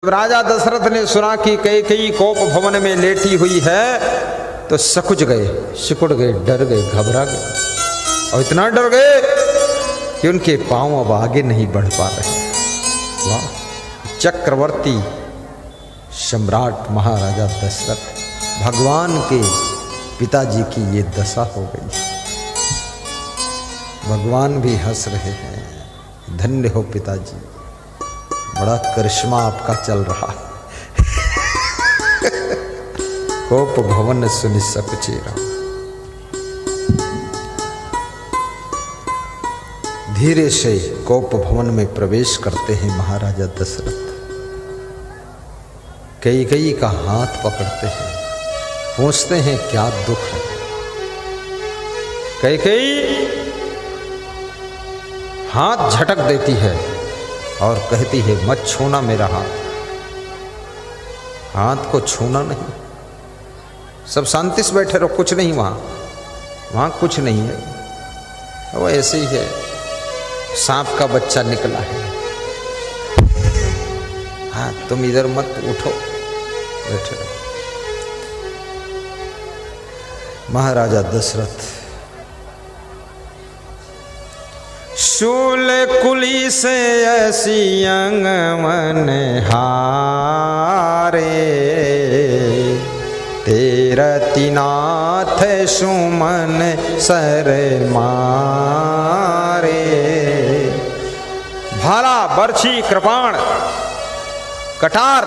राजा दशरथ ने सुना कि कैकेयी कोप भवन में लेटी हुई है तो सकुच गए, सिकुड़ गए, डर गए, घबरा गए और इतना डर गए कि उनके पांव अब आगे नहीं बढ़ पा रहे। वाह! चक्रवर्ती सम्राट महाराजा दशरथ भगवान के पिताजी की ये दशा हो गई। भगवान भी हंस रहे हैं, धन्य हो पिताजी, बड़ा करिश्मा आपका चल रहा है। कोप भवन सुनि सकुचेरा। धीरे से कोप भवन में प्रवेश करते हैं महाराजा दशरथ। कैकेयी का हाथ पकड़ते हैं, पूछते हैं क्या दुख है। कैकेयी हाथ झटक देती है और कहती है मत छूना मेरा हाथ। हाथ को छूना नहीं। सब शांति से बैठे रहो, कुछ नहीं वहां कुछ नहीं है, वो ऐसे ही है, सांप का बच्चा निकला है। हाँ तुम इधर मत उठो, बैठे रहो। महाराजा दशरथ शूल कुली से ऐसी अंगमन हारे, तेरति नाथ सुमन सर मारे। भाला, बर्छी, कृपाण, कटार,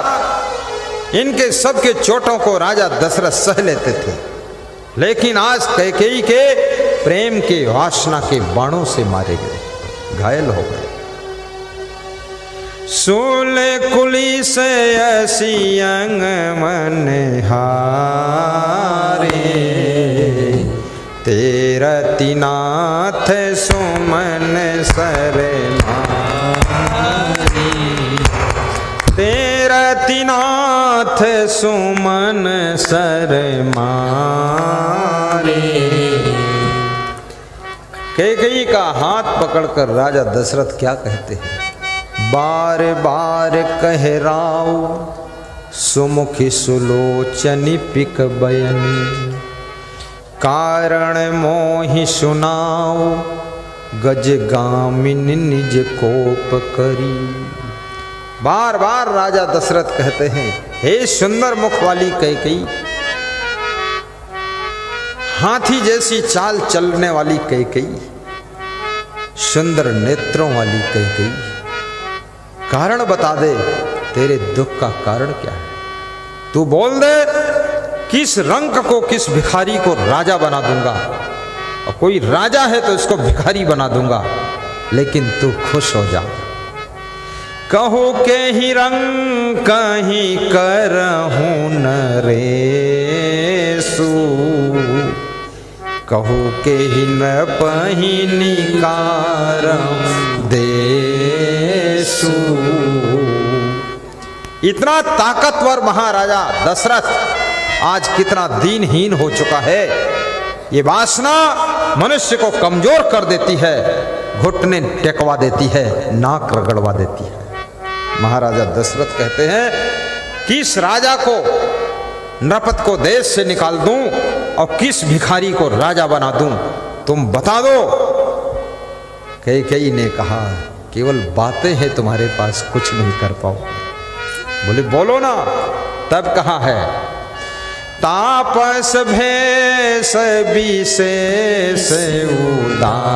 इनके सबके चोटों को राजा दशरथ सह लेते थे, लेकिन आज कैकेयी के प्रेम के वासना के बाणों से मारे गए, घायल हो गए। शूल कुली से ऐसी अंगमन हारे, तेरति नाथ सुमन सर मारे, तेरति नाथ सुमन सर मारे। कैकेयी का हाथ पकड़कर राजा दशरथ क्या कहते हैं? बार बार कह राव सुमुखी सुलोचनी पिक बयनी, कारण मोहि सुनाओ गज गामिनी निज कोप करी। बार बार राजा दशरथ कहते हैं, हे सुंदर मुख वाली कैकेयी, हाथी जैसी चाल चलने वाली कैकेयी, सुंदर नेत्रों वाली कैकेयी, कारण बता दे, तेरे दुख का कारण क्या है? तू बोल दे, किस रंक को, किस भिखारी को राजा बना दूंगा, और कोई राजा है तो इसको भिखारी बना दूंगा, लेकिन तू खुश हो जा। कहो के ही रंग कहीं करहूं नरेसु, कहो के ही न पहिनी कारम देसु। इतना ताकतवर महाराजा दशरथ आज कितना दीनहीन हो चुका है। ये वासना मनुष्य को कमजोर कर देती है, घुटने टेकवा देती है, नाक रगड़वा देती है। महाराजा दशरथ कहते हैं किस राजा को, नृपत को देश से निकाल दूं और किस भिखारी को राजा बना दूं, तुम बता दो। कैकेयी ने कहा केवल बातें हैं तुम्हारे पास, कुछ नहीं कर पाओ। बोले बोलो ना। तब कहा है, तापस भेष विशेष उदासी,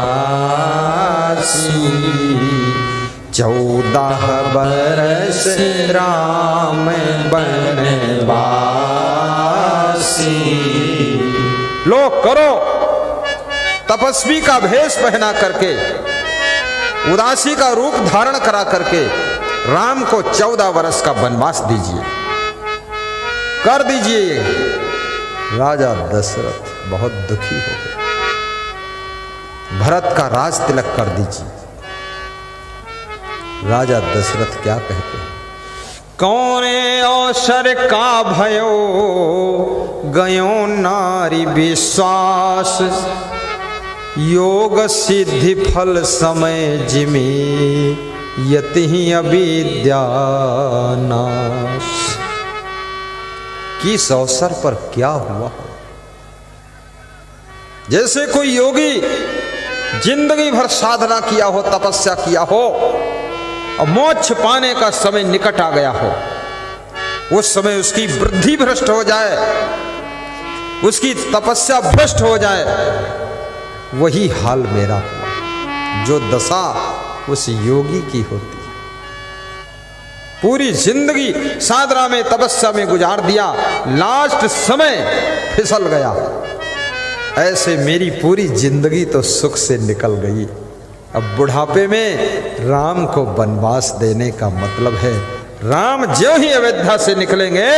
14 बरस राम बनवासी। लो करो, तपस्वी का भेष पहना करके, उदासी का रूप धारण करा करके राम को 14 वर्ष का वनवास दीजिए, कर दीजिए। राजा दशरथ बहुत दुखी हो गए। भरत का राज तिलक कर दीजिए। राजा दशरथ क्या कहते हैं? कौने अवसर का भयो गयो नारी विश्वास, योग सिद्धि फल समय जिमी यति अविद्या नाश। किस अवसर पर क्या हुआ? जैसे कोई योगी जिंदगी भर साधना किया हो, तपस्या किया हो और मोक्ष पाने का समय निकट आ गया हो, उस समय उसकी वृद्धि भ्रष्ट हो जाए, उसकी तपस्या भ्रष्ट हो जाए, वही हाल मेरा हुआ। जो दशा उस योगी की होती है, पूरी जिंदगी साधना में तपस्या में गुजार दिया, लास्ट समय फिसल गया। ऐसे मेरी पूरी जिंदगी तो सुख से निकल गई। अब बुढ़ापे में राम को वनवास देने का मतलब है, राम ज्यों ही अयोध्या से निकलेंगे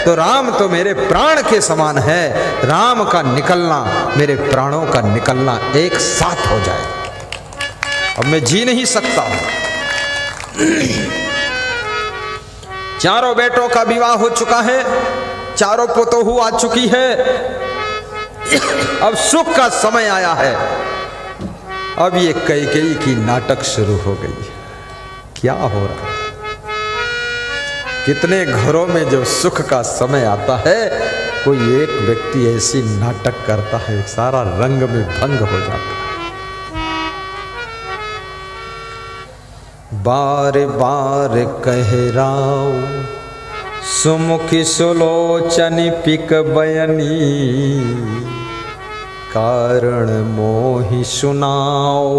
तो राम तो मेरे प्राण के समान है, राम का निकलना मेरे प्राणों का निकलना एक साथ हो जाए। अब मैं जी नहीं सकता हूं। चारों बेटों का विवाह हो चुका है, चारों पोतोहू आ चुकी है, अब सुख का समय आया है। अब ये कैकेयी की नाटक शुरू हो गई। क्या हो रहा है? कितने घरों में जब सुख का समय आता है, कोई एक व्यक्ति ऐसी नाटक करता है, सारा रंग में भंग हो जाता है। बार बार कह राव सुमुखी सुलोचन पिक बयनी, कारण मोहि सुनाओ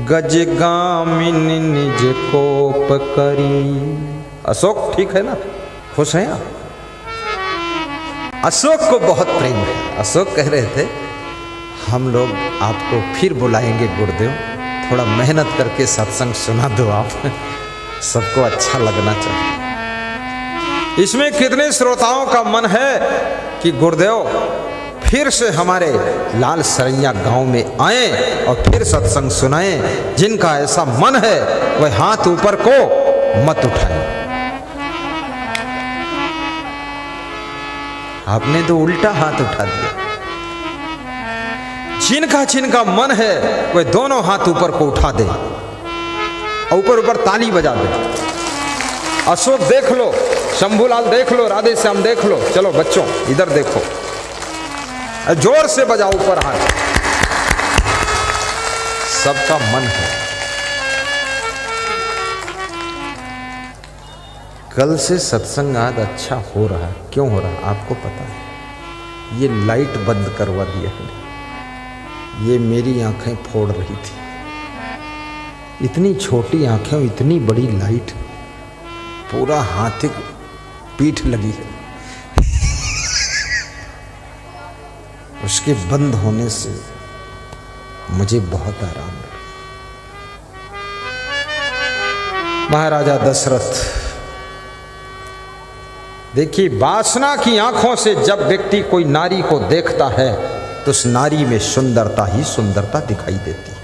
गजगामिन निज कोप करी। अशोक ठीक है ना? खुश हैं आप? अशोक को बहुत प्रेम है। अशोक कह रहे थे हम लोग आपको फिर बुलाएंगे गुरुदेव, थोड़ा मेहनत करके सत्संग सुना दो आप, सबको अच्छा लगना चाहिए। इसमें कितने श्रोताओं का मन है कि गुरुदेव फिर से हमारे लाल सरैया गांव में आए और फिर सत्संग सुनाएं। जिनका ऐसा मन है वह हाथ ऊपर को मत उठाएं। आपने तो उल्टा हाथ उठा दिया। जिनका मन है वह दोनों हाथ ऊपर को उठा दे और ऊपर ऊपर ताली बजा दे। अशोक देख लो, शंभूलाल देख लो, राधे श्याम देख लो, चलो बच्चों इधर देखो, जोर से बजाओ ऊपर हाथ। सबका मन है। कल से सत्संग आज अच्छा हो रहा है। क्यों हो रहा है आपको पता है? ये लाइट बंद करवा दिया है। ये मेरी आंखें फोड़ रही थी। इतनी छोटी आंखें, इतनी बड़ी लाइट, पूरा हाथी पीठ लगी है। उसके बंद होने से मुझे बहुत आराम मिला। महाराजा दशरथ, देखिए वासना की आंखों से जब व्यक्ति कोई नारी को देखता है तो उस नारी में सुंदरता ही सुंदरता दिखाई देती है।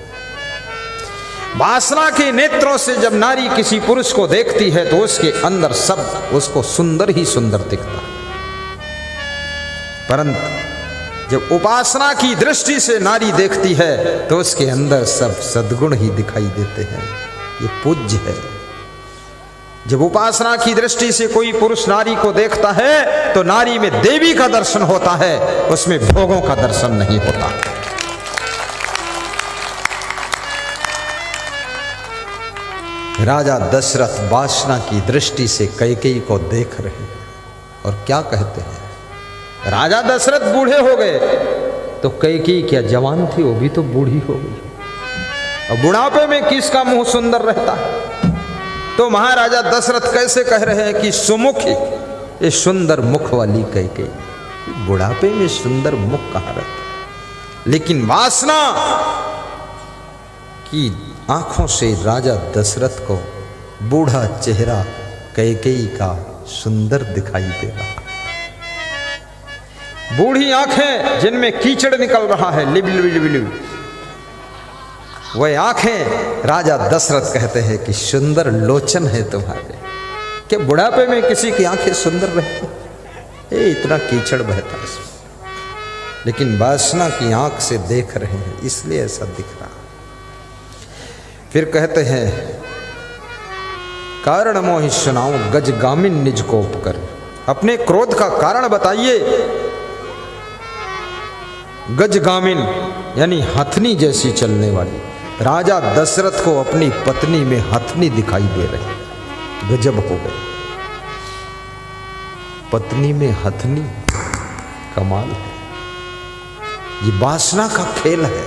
वासना के नेत्रों से जब नारी किसी पुरुष को देखती है तो उसके अंदर सब उसको सुंदर ही सुंदर दिखता है। परंतु जब उपासना की दृष्टि से नारी देखती है तो उसके अंदर सब सद्गुण ही दिखाई देते हैं। ये पूज्य है। जब उपासना की दृष्टि से कोई पुरुष नारी को देखता है तो नारी में देवी का दर्शन होता है, उसमें भोगों का दर्शन नहीं होता। राजा दशरथ वासना की दृष्टि से कैकेयी को देख रहे हैं और क्या कहते हैं? राजा दशरथ बूढ़े हो गए तो कैकेयी क्या जवान थी? वो भी तो बूढ़ी हो गई। और बुढ़ापे में किसका मुंह सुंदर रहता है? तो महाराजा दशरथ कैसे कह रहे हैं कि सुमुखी, ये सुंदर मुख वाली कैकेयी। बुढ़ापे में सुंदर मुख कहाँ रहता? लेकिन वासना की आंखों से राजा दशरथ को बूढ़ा चेहरा कैकेयी का सुंदर दिखाई दे रहा। बूढ़ी आंखें जिनमें कीचड़ निकल रहा है, लिब लिब लिब लिब, वह आंखें राजा दशरथ कहते हैं कि सुंदर लोचन है तुम्हारे। क्या बुढ़ापे में किसी की आंखें सुंदर रहती? ये इतना कीचड़ बहता है इसमें। लेकिन वासना की आंख से देख रहे हैं इसलिए ऐसा दिख रहा। फिर कहते हैं कारण मोहि सुनाऊं गजगामिन निज कोप कर। अपने क्रोध का कारण बताइए। गजगामिन यानी हथनी जैसी चलने वाली। राजा दशरथ को अपनी पत्नी में हथनी दिखाई दे रही। गजब हो गई, पत्नी में हथनी, कमाल है। ये वासना का खेल है।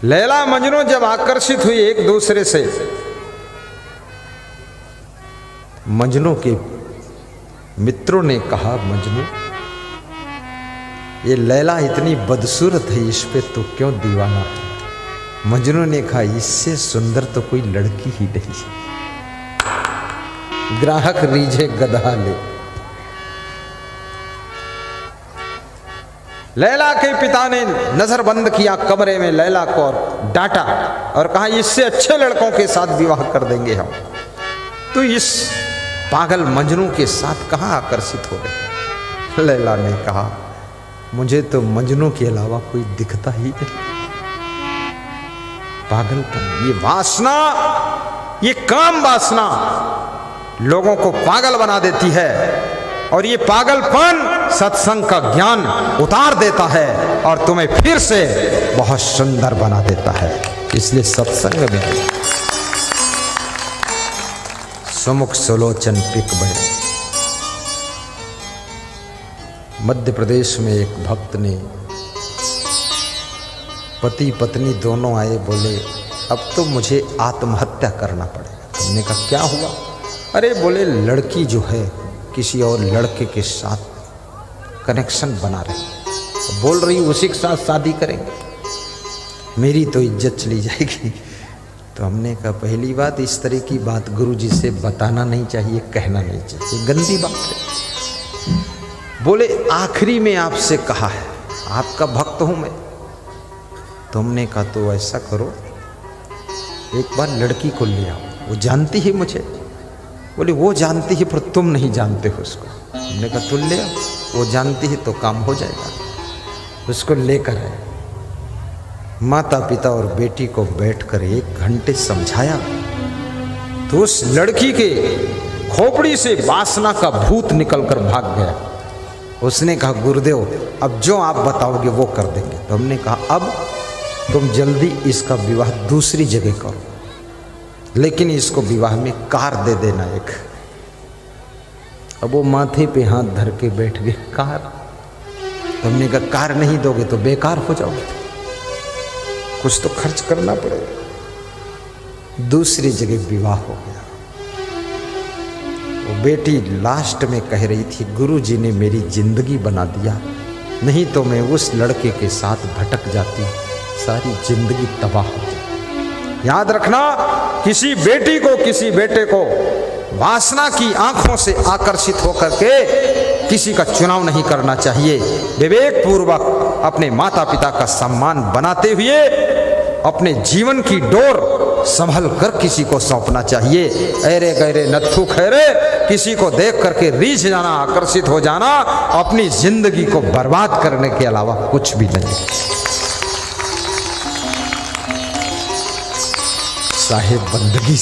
लैला मजनू जब आकर्षित हुई एक दूसरे से, मजनू के मित्रों ने कहा, मजनू ये लैला इतनी बदसूरत है, इस पे तो क्यों दीवाना है। मजनू ने कहा, इससे सुंदर तो कोई लड़की ही नहीं। ग्राहक रीझे गधा ले। लैला के पिता ने नजर बंद किया कमरे में लैला को और डांटा और कहा, इससे अच्छे लड़कों के साथ विवाह कर देंगे हम। तो इस पागल मजनू के साथ कहां आकर्षित हो गए। लैला ने कहा, मुझे तो मजनू के अलावा कोई दिखता ही नहीं। पागलपन, ये वासना, ये काम वासना लोगों को पागल बना देती है और ये पागलपन सत्संग का ज्ञान उतार देता है और तुम्हें फिर से बहुत सुंदर बना देता है। इसलिए सत्संग में सुमुख सुलोचन पिक बड़े। मध्य प्रदेश में एक भक्त ने, पति पत्नी दोनों आए, बोले अब तो मुझे आत्महत्या करना पड़ेगा। हमने कहा क्या हुआ? अरे बोले लड़की जो है किसी और लड़के के साथ कनेक्शन बना रही, बोल रही उसी के साथ शादी करेंगे, मेरी तो इज्जत चली जाएगी। तो हमने कहा पहली बात, इस तरह की बात गुरुजी से बताना नहीं चाहिए, कहना नहीं चाहिए, गंदी बात है। बोले आखिरी में आपसे कहा है, आपका भक्त हूं मैं। तो हमने कहा तो ऐसा करो, एक बार लड़की को ले आओ, वो जानती है मुझे। बोले वो जानती है पर तुम नहीं जानते हो उसको। हमने कहा तुम ले आओ, वो जानती है तो काम हो जाएगा। उसको लेकर आए। माता पिता और बेटी को बैठकर 1 घंटे समझाया तो उस लड़की के खोपड़ी से वासना का भूत निकलकर भाग गया। उसने कहा गुरुदेव अब जो आप बताओगे वो कर देंगे। तो हमने कहा अब तुम जल्दी इसका विवाह दूसरी जगह करो, लेकिन इसको विवाह में कार दे देना एक। अब वो माथे पे हाथ धर के बैठ गए, कार। तो हमने कहा कार नहीं दोगे तो बेकार हो जाओगे, कुछ तो खर्च करना पड़ेगा। दूसरी जगह विवाह हो गया। वो बेटी लास्ट में कह रही थी गुरुजी ने मेरी जिंदगी बना दिया, नहीं तो मैं उस लड़के के साथ भटक जाती, सारी जिंदगी तबाह हो जाती। याद रखना, किसी बेटी को किसी बेटे को वासना की आंखों से आकर्षित होकर के किसी का चुनाव नहीं करना चाहिए। विवेक पूर्वक अपने माता पिता का सम्मान बनाते हुए अपने जीवन की डोर संभल कर किसी को सौंपना चाहिए। ऐरे गैरे नत्थु खैरे किसी को देख करके रीझ जाना, आकर्षित हो जाना अपनी जिंदगी को बर्बाद करने के अलावा कुछ भी नहीं। साहेब बंदगी